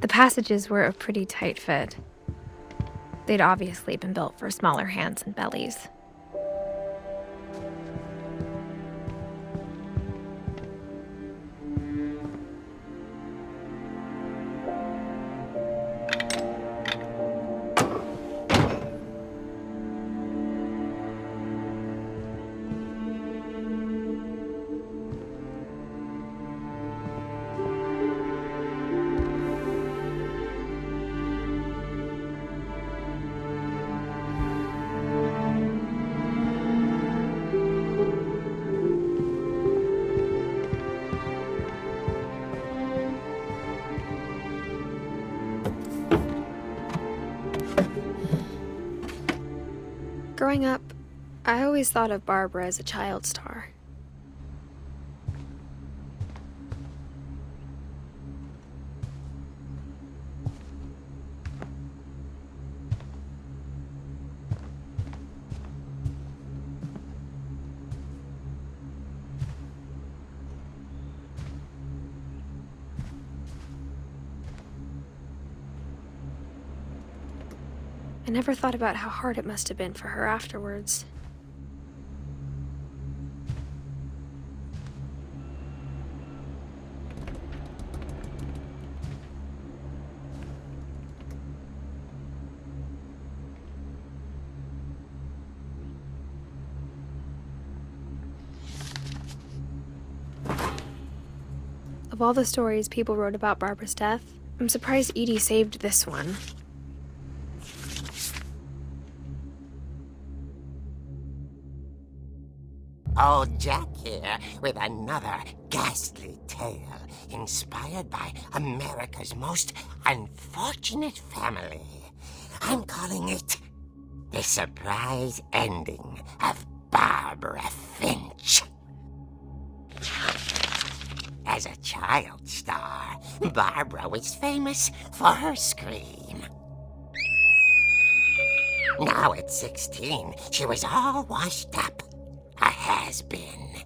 The passages were a pretty tight fit. They'd obviously been built for smaller hands and bellies. Growing up, I always thought of Barbara as a child star. I never thought about how hard it must have been for her afterwards. Of all the stories people wrote about Barbara's death, I'm surprised Edie saved this one. Old Jack here with another ghastly tale inspired by America's most unfortunate family. I'm calling it The Surprise Ending of Barbara Finch. As a child star, Barbara was famous for her scream. Now at 16, she was all washed up. A has-been.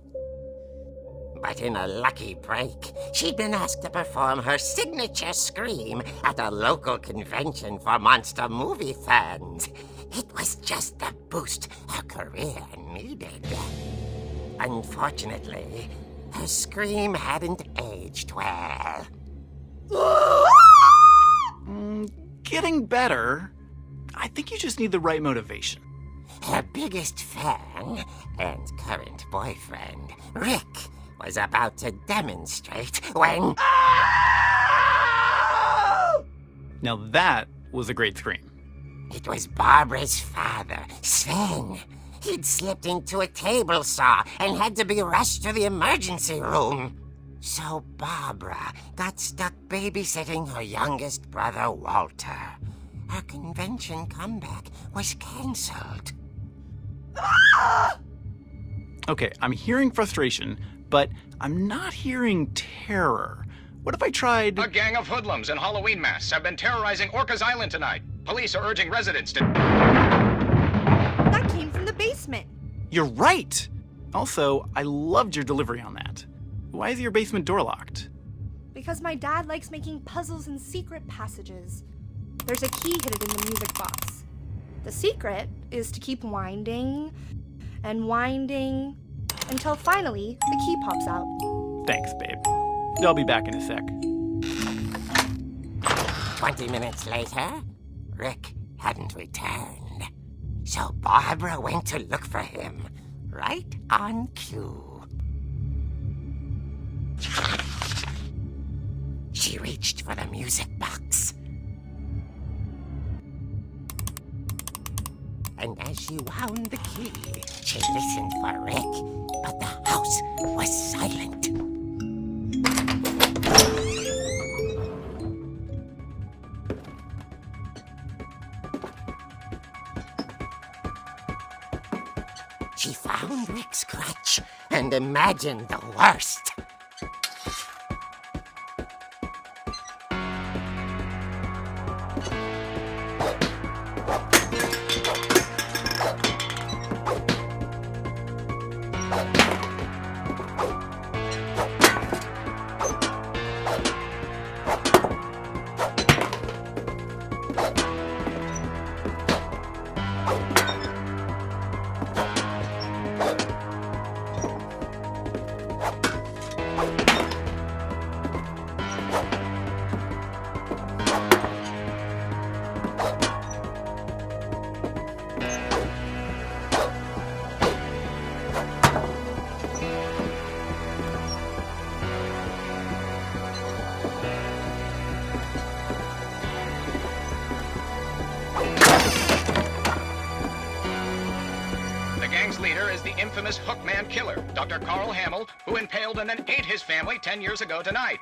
But in a lucky break, she'd been asked to perform her signature scream at a local convention for monster movie fans. It was just the boost her career needed. Unfortunately, her scream hadn't aged well. Getting better. I think you just need the right motivation. Her biggest fan and current boyfriend, Rick, was about to demonstrate when... Now that was a great scream. It was Barbara's father, Sven. He'd slipped into a table saw and had to be rushed to the emergency room. So Barbara got stuck babysitting her youngest brother, Walter. Her convention comeback was cancelled. Okay, I'm hearing frustration, but I'm not hearing terror. What if I tried... A gang of hoodlums in Halloween masks have been terrorizing Orcas Island tonight. Police are urging residents to... That came from the basement. You're right! Also, I loved your delivery on that. Why is your basement door locked? Because my dad likes making puzzles and secret passages. There's a key hidden in the music box. The secret is to keep winding and winding until finally the key pops out. Thanks, babe. I'll be back in a sec. 20 minutes later, Rick hadn't returned. So Barbara went to look for him, right on cue. She reached for the music box. And as she wound the key, she She listened for Rick, but the house was silent. She found Rick's crutch and imagined the worst. Leader is the infamous Hookman killer, Dr. Carl Hamill, who impaled and then ate his family 10 years ago tonight.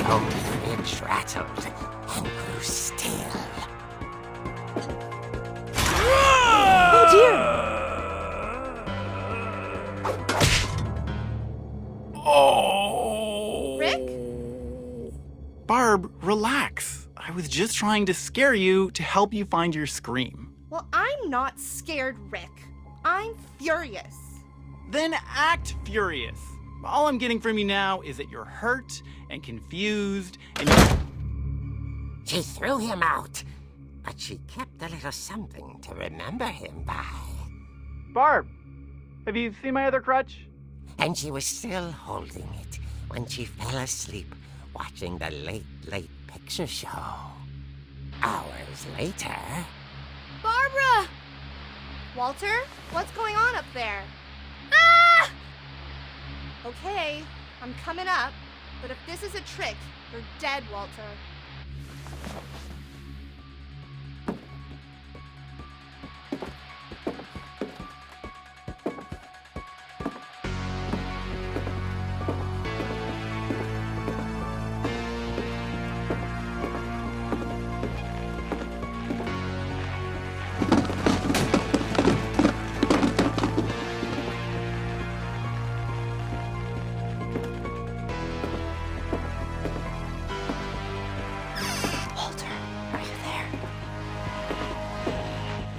Old Finch rattled and grew still. Oh dear! Oh! Rick? Barb, relax. I was just trying to scare you to help you find your scream. Well, I'm not scared, Rick. I'm furious. Then act furious. All I'm getting from you now is that you're hurt and confused and She threw him out, but she kept a little something to remember him by. Barb, have you seen my other crutch? And she was still holding it when she fell asleep watching the late picture show. Hours later... Barbara! Walter, what's going on up there? Ah! Okay, I'm coming up, but if this is a trick, you're dead, Walter.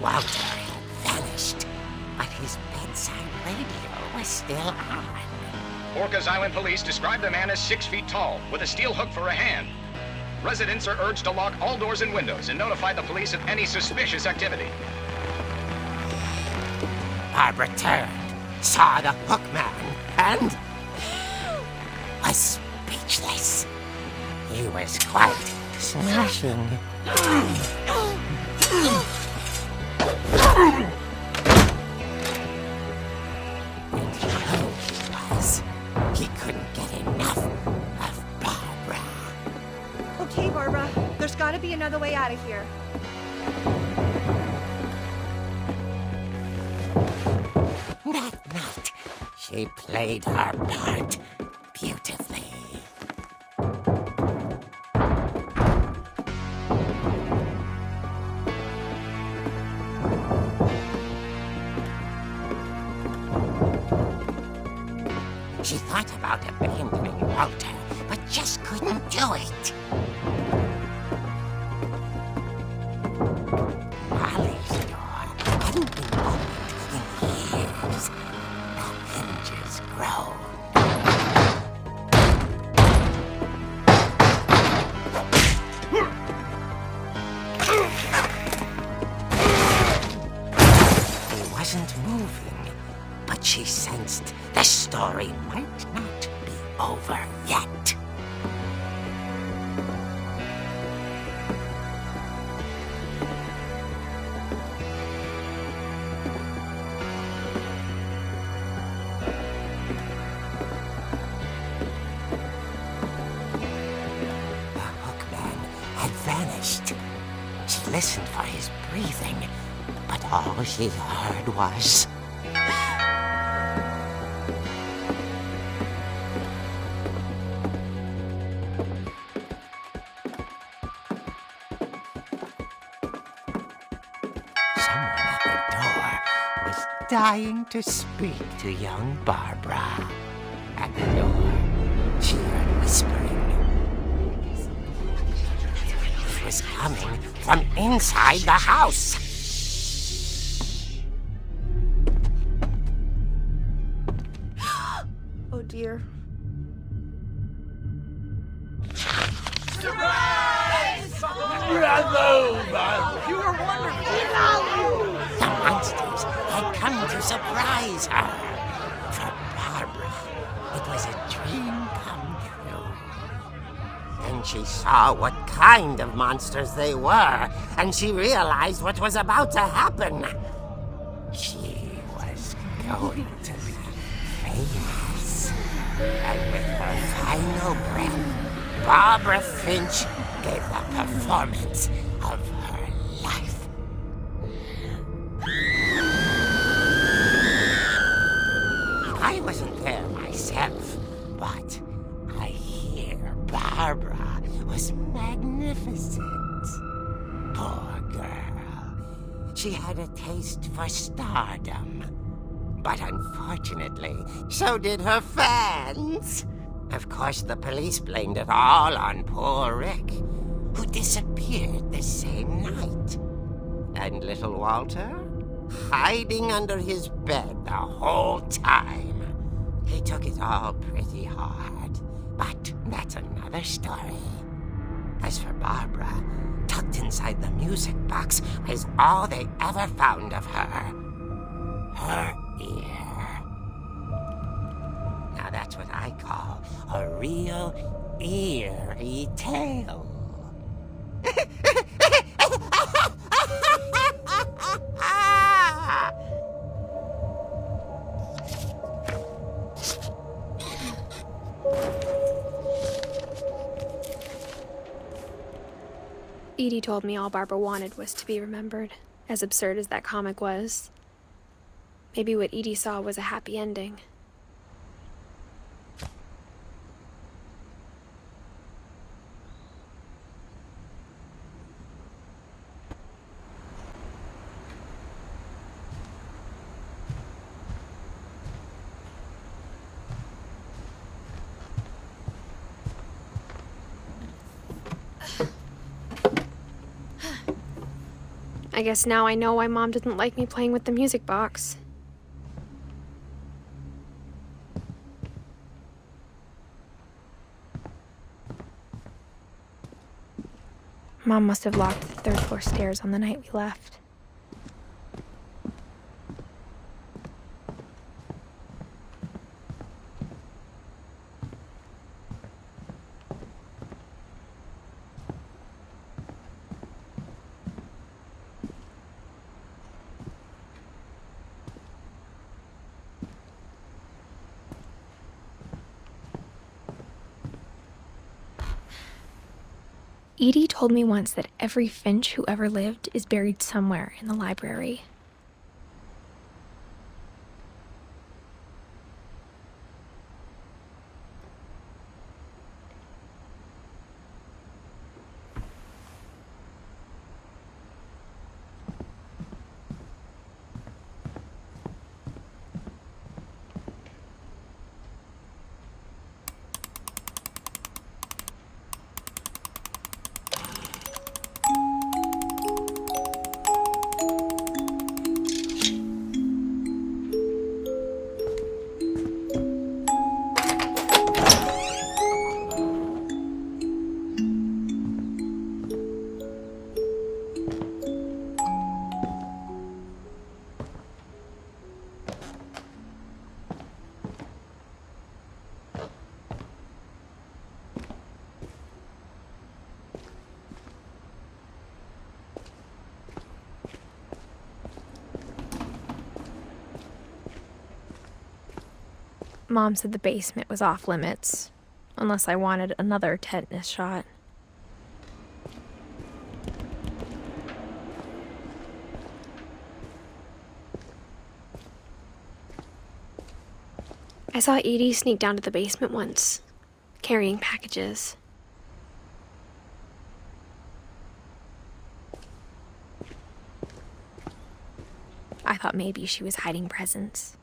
Walter had vanished, but his bedside radio was still on. Orcas Island police describe the man as 6 feet tall, with a steel hook for a hand. Residents are urged to lock all doors and windows and notify the police of any suspicious activity. Barbara turned, saw the hook man, and was speechless. He was quite smashing. And he was. He couldn't get enough of Barbara. Okay, Barbara, there's gotta be another way out of here. That night, she played her part beautifully. She thought about abandoning Walter, but just couldn't do it. Molly's door hadn't been opened in years. The hinges groaned. He wasn't moving, but she sensed the story might not be over yet. vanished. She listened for his breathing, but all she heard was... Someone at the door was dying to speak to young Barbara. At the door, she heard whispering. It was coming from inside the house. Oh dear. The monsters had come to surprise her. For Barbara, it was a dream come true. Then she saw what kind of monsters they were, and she realized what was about to happen. She was going to be famous. And with her final breath, Barbara Finch gave the performance of her life. I wasn't there myself, but I hear Barbara was magnificent. Poor girl. She had a taste for stardom. But unfortunately, so did her fans. Of course, the police blamed it all on poor Rick, who disappeared the same night. And little Walter? Hiding under his bed the whole time. He took it all pretty hard, but that's another story. As for Barbara, tucked inside the music box was all they ever found of her. Her ear. Now that's what I call a real eerie tale. Edie told me all Barbara wanted was to be remembered, as absurd as that comic was. Maybe what Edie saw was a happy ending. I guess now I know why Mom didn't like me playing with the music box. Mom must have locked the third floor stairs on the night we left. Edie told me once that every Finch who ever lived is buried somewhere in the library. Mom said the basement was off limits, unless I wanted another tetanus shot. I saw Edie sneak down to the basement once, carrying packages. I thought maybe she was hiding presents.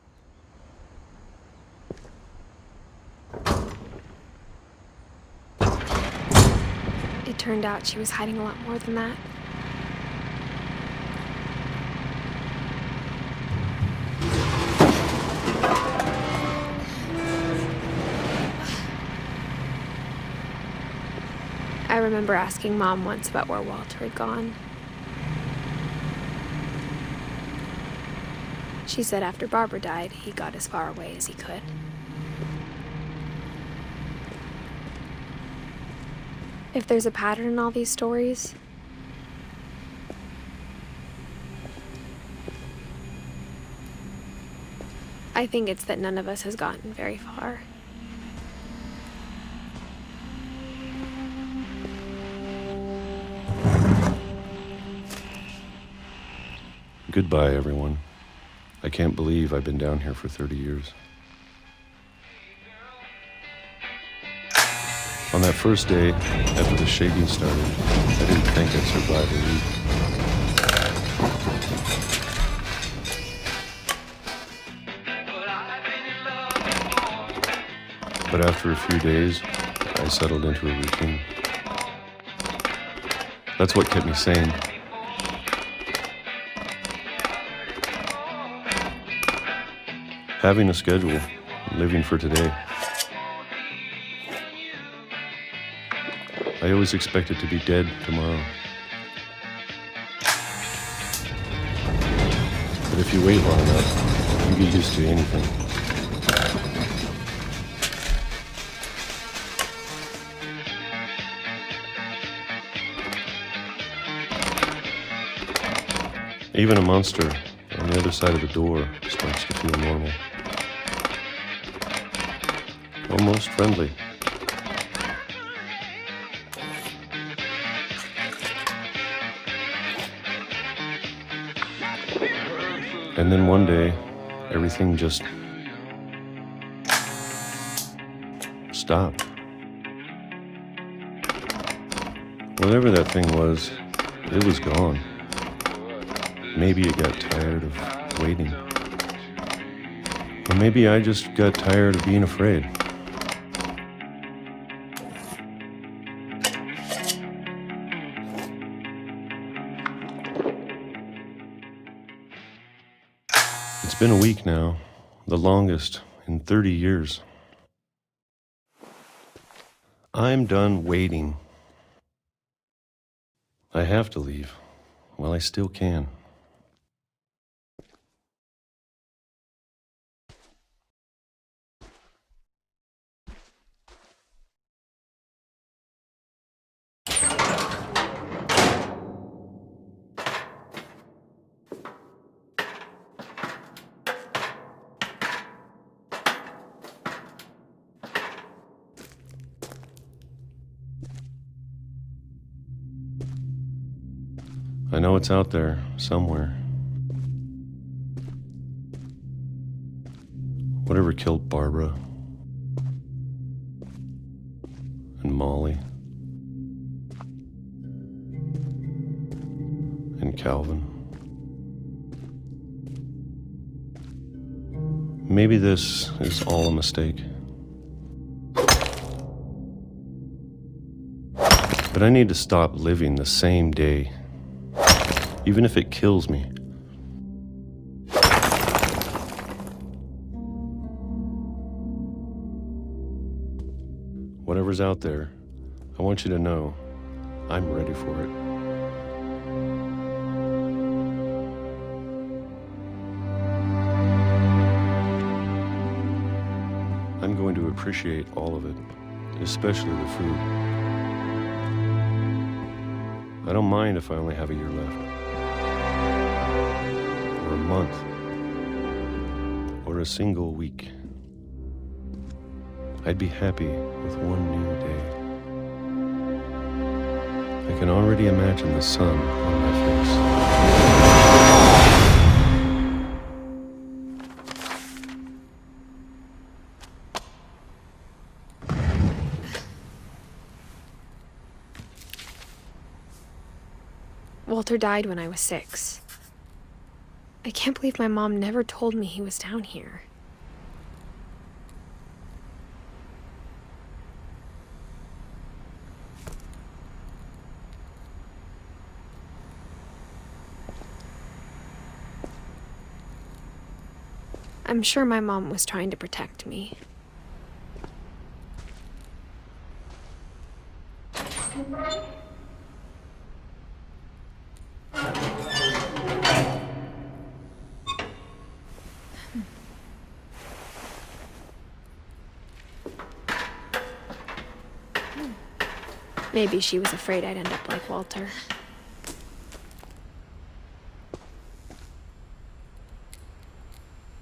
It turned out she was hiding a lot more than that. I remember asking Mom once about where Walter had gone. She said after Barbara died, he got as far away as he could. If there's a pattern in all these stories, I think it's that none of us has gotten very far. Goodbye, everyone. I can't believe I've been down here for 30 years. On that first day, after the shaking started, I didn't think I'd survive a week. But after a few days, I settled into a routine. That's what kept me sane. Having a schedule, living for today. I always expected to be dead tomorrow. But if you wait long enough, you get used to anything. Even a monster on the other side of the door starts to feel normal. Almost friendly. And then one day, everything just stopped. Whatever that thing was, it was gone. Maybe it got tired of waiting. Or maybe I just got tired of being afraid. It's been a week now, the longest in 30 years. I'm done waiting. I have to leave while I still can. I know it's out there, somewhere. Whatever killed Barbara and Molly and Calvin. Maybe this is all a mistake. But I need to stop living the same day. Even if it kills me. Whatever's out there, I want you to know I'm ready for it. I'm going to appreciate all of it, especially the food. I don't mind if I only have a year left. Or a month, or a single week. I'd be happy with one new day. I can already imagine the sun on my face. Walter died when I was 6. I can't believe my mom never told me he was down here. I'm sure my mom was trying to protect me. Maybe she was afraid I'd end up like Walter.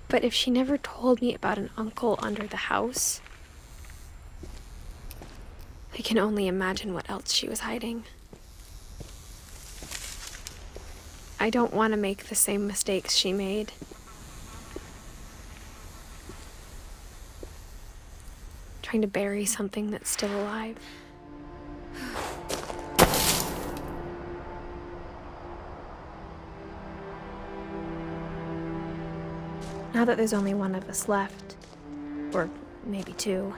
But if she never told me about an uncle under the house, I can only imagine what else she was hiding. I don't want to make the same mistakes she made. Trying to bury something that's still alive. Now that there's only one of us left, or maybe 2,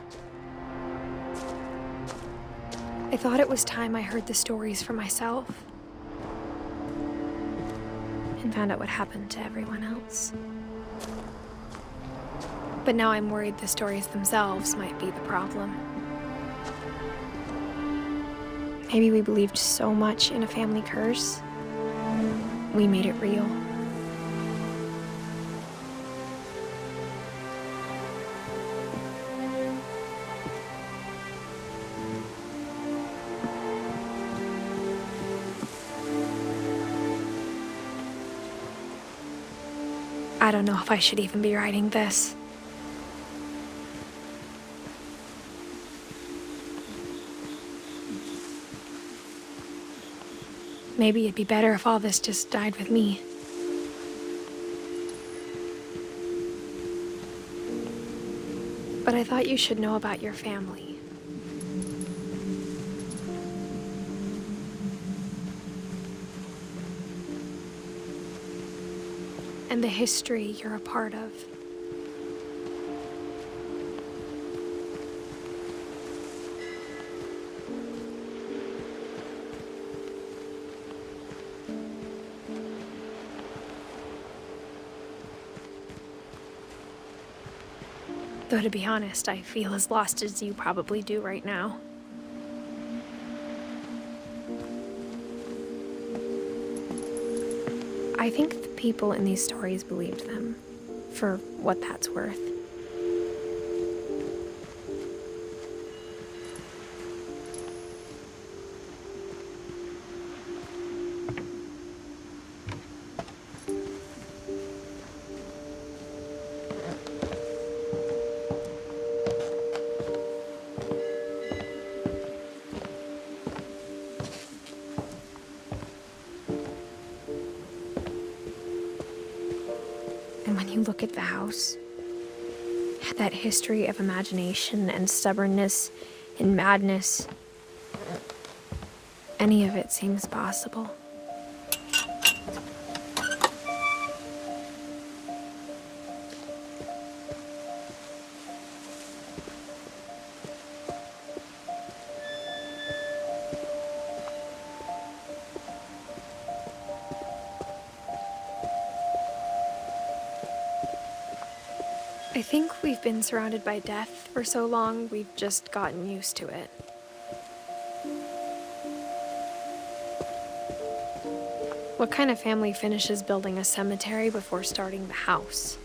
I thought it was time I heard the stories for myself and found out what happened to everyone else. But now I'm worried the stories themselves might be the problem. Maybe we believed so much in a family curse, we made it real. I don't know if I should even be writing this. Maybe it'd be better if all this just died with me. But I thought you should know about your family. And the history you're a part of. Though to be honest, I feel as lost as you probably do right now. I think the people in these stories believed them, for what that's worth. And when you look at the house, that history of imagination and stubbornness and madness, any of it seems possible. I think we've been surrounded by death for so long, we've just gotten used to it. What kind of family finishes building a cemetery before starting the house?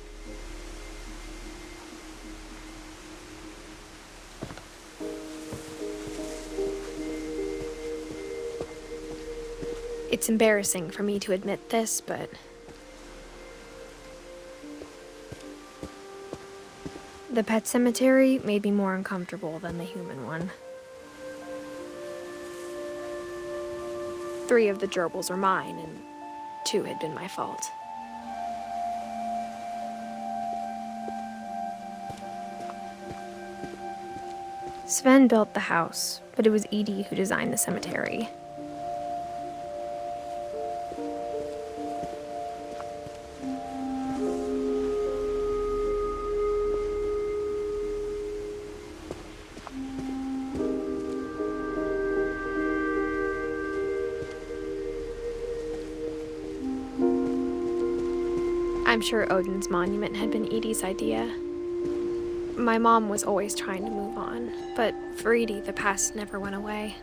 It's embarrassing for me to admit this, but the pet cemetery made me more uncomfortable than the human one. 3 of the gerbils were mine, and 2 had been my fault. Sven built the house, but it was Edith who designed the cemetery. I'm sure Odin's monument had been Edie's idea. My mom was always trying to move on, but for Edie, the past never went away.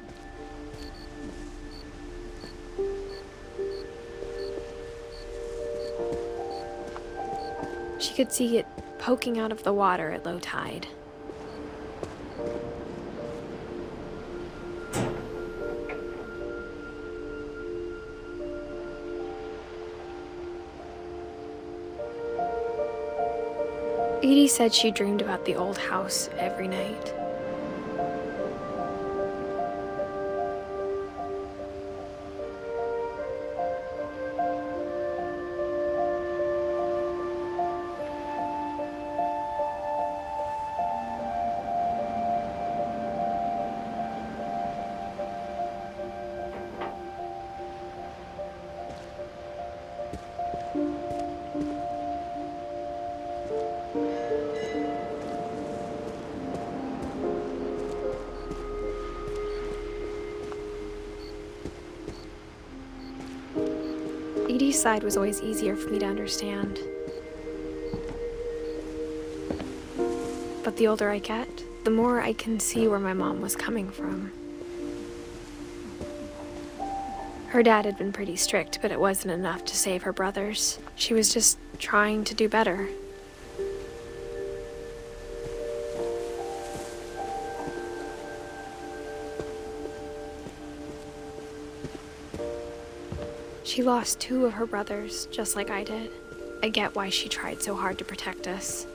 She could see it poking out of the water at low tide. Edie said she dreamed about the old house every night. Edie's side was always easier for me to understand. But the older I get, the more I can see where my mom was coming from. Her dad had been pretty strict, but it wasn't enough to save her brothers. She was just trying to do better. She lost 2 of her brothers, just like I did. I get why she tried so hard to protect us.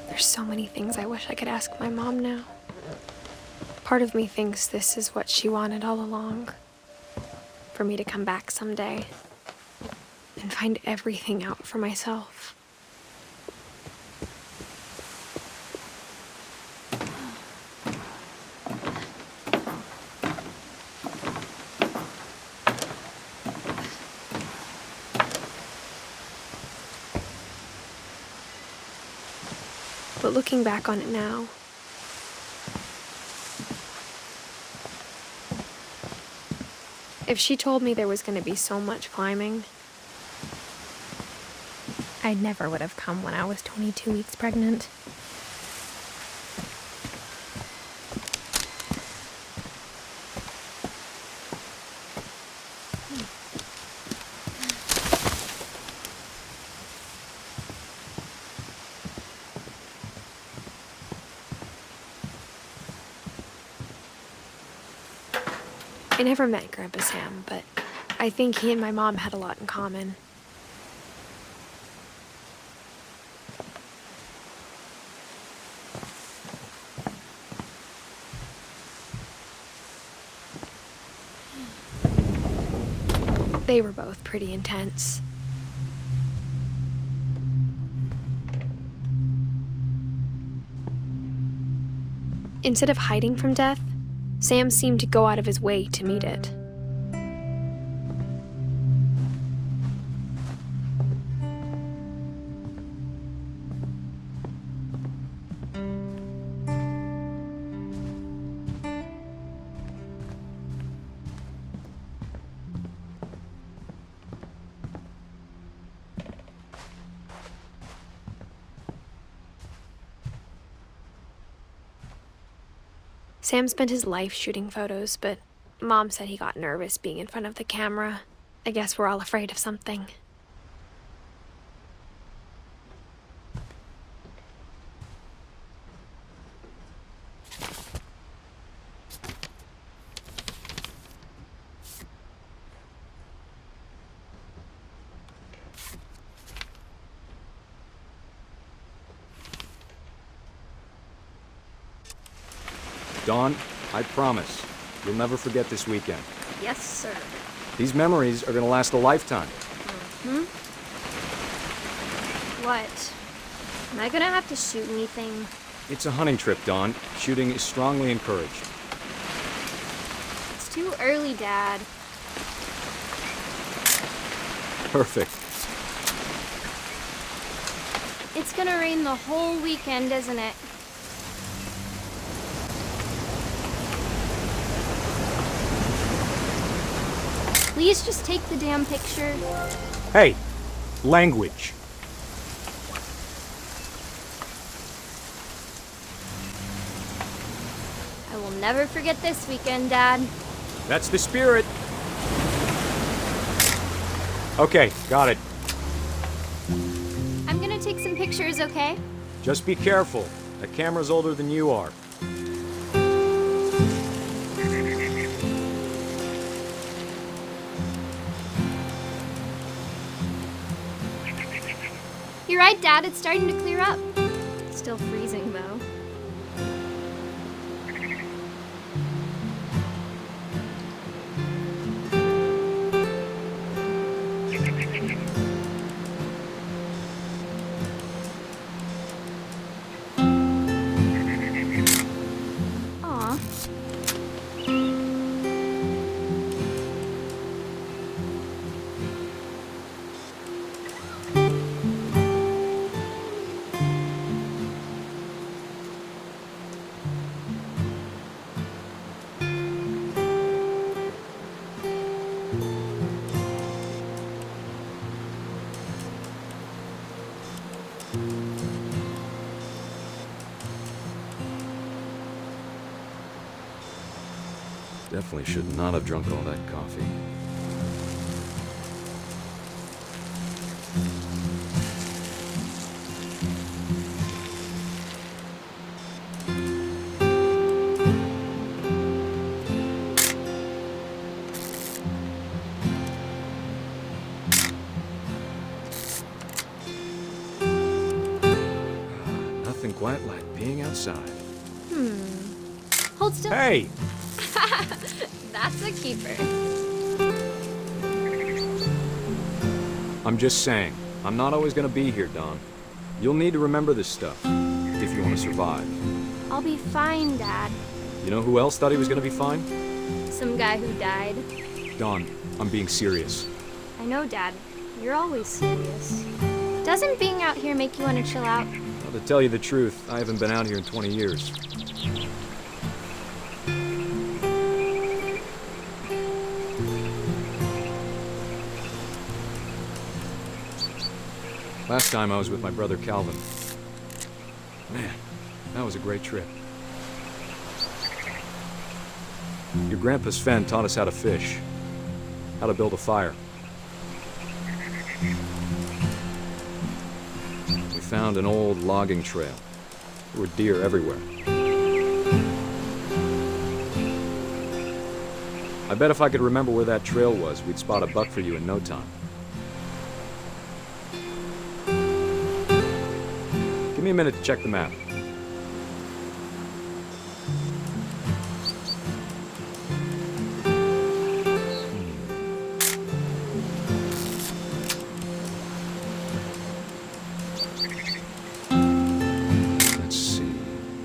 There's so many things I wish I could ask my mom now. Part of me thinks this is what she wanted all along. For me to come back someday and find everything out for myself. But looking back on it now, if she told me there was going to be so much climbing, I never would have come when I was 22 weeks pregnant. I never met Grandpa Sam, but I think he and my mom had a lot in common. They were both pretty intense. Instead of hiding from death, Sam seemed to go out of his way to meet it. Sam spent his life shooting photos, but Mom said he got nervous being in front of the camera. I guess we're all afraid of something. Dawn, I promise, you'll never forget this weekend. Yes, sir. These memories are gonna last a lifetime. What? Am I gonna have to shoot anything? It's a hunting trip, Dawn. Shooting is strongly encouraged. It's too early, Dad. Perfect. It's gonna rain the whole weekend, isn't it? please just take the damn picture? Hey, language. I will never forget this weekend, Dad. That's the spirit. Okay, got it. I'm gonna take some pictures, okay? Just be careful. That camera's older than you are. You're right, Dad. It's starting to clear up. Still freezing, though. Aw. Definitely should not have drunk all that coffee. Nothing quite like being outside. Hold still. Hey! That's a keeper. I'm just saying, I'm not always gonna be here, Don. You'll need to remember this stuff, if you want to survive. I'll be fine, Dad. You know who else thought he was gonna be fine? Some guy who died. Don, I'm being serious. I know, Dad. You're always serious. Doesn't being out here make you want to chill out? Well, to tell you the truth, I haven't been out here in 20 years. Last time I was with my brother Calvin. Man, that was a great trip. Your grandpa Sven taught us how to fish, how to build a fire. We found an old logging trail. There were deer everywhere. I bet if I could remember where that trail was, we'd spot a buck for you in no time. Give me a minute to check the map. Let's see.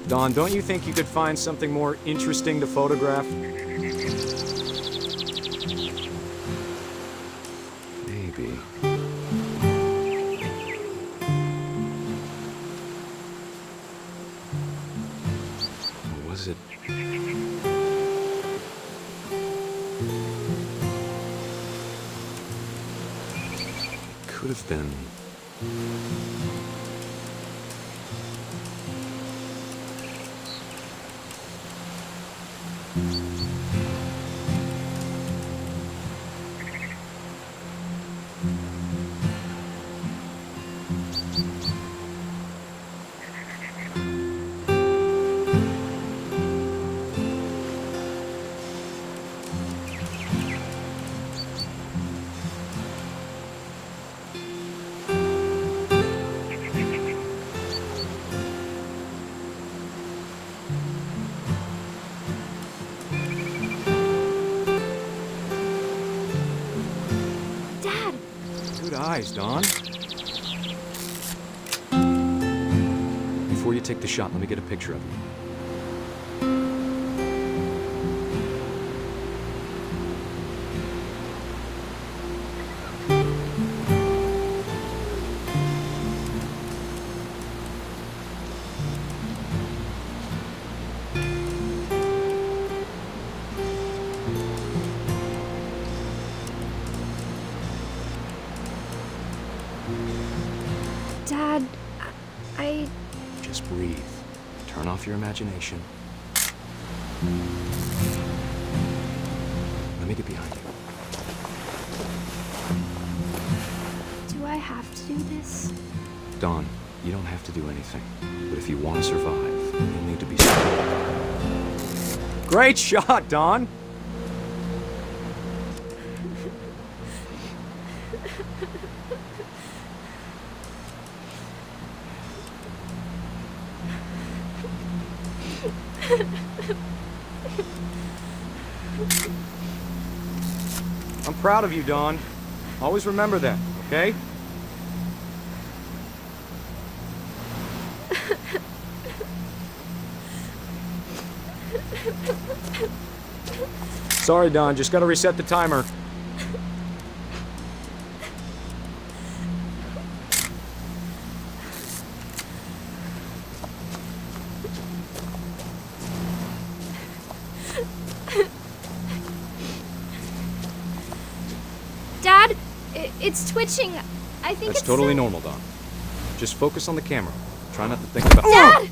Don, don't you think you could find something more interesting to photograph? Maybe. Or was it? Could have been. Dad! Good eyes, Don. Before you take the shot, let me get a picture of you. Dad, I... Just breathe. Turn off your imagination. Let me get behind you. Do I have to do this? Dawn, you don't have to do anything. But if you want to survive, you'll need to be strong. Great shot, Dawn! I'm proud of you, Dawn. Always remember that, okay? Sorry, Dawn. Just gotta reset the timer. Dad, it's twitching. I think That's it's totally normal, Dawn. Just focus on the camera. Try not to think about— Dad!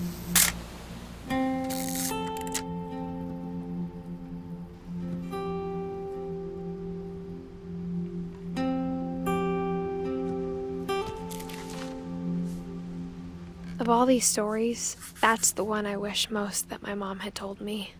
Of all these stories, that's the one I wish most that my mom had told me.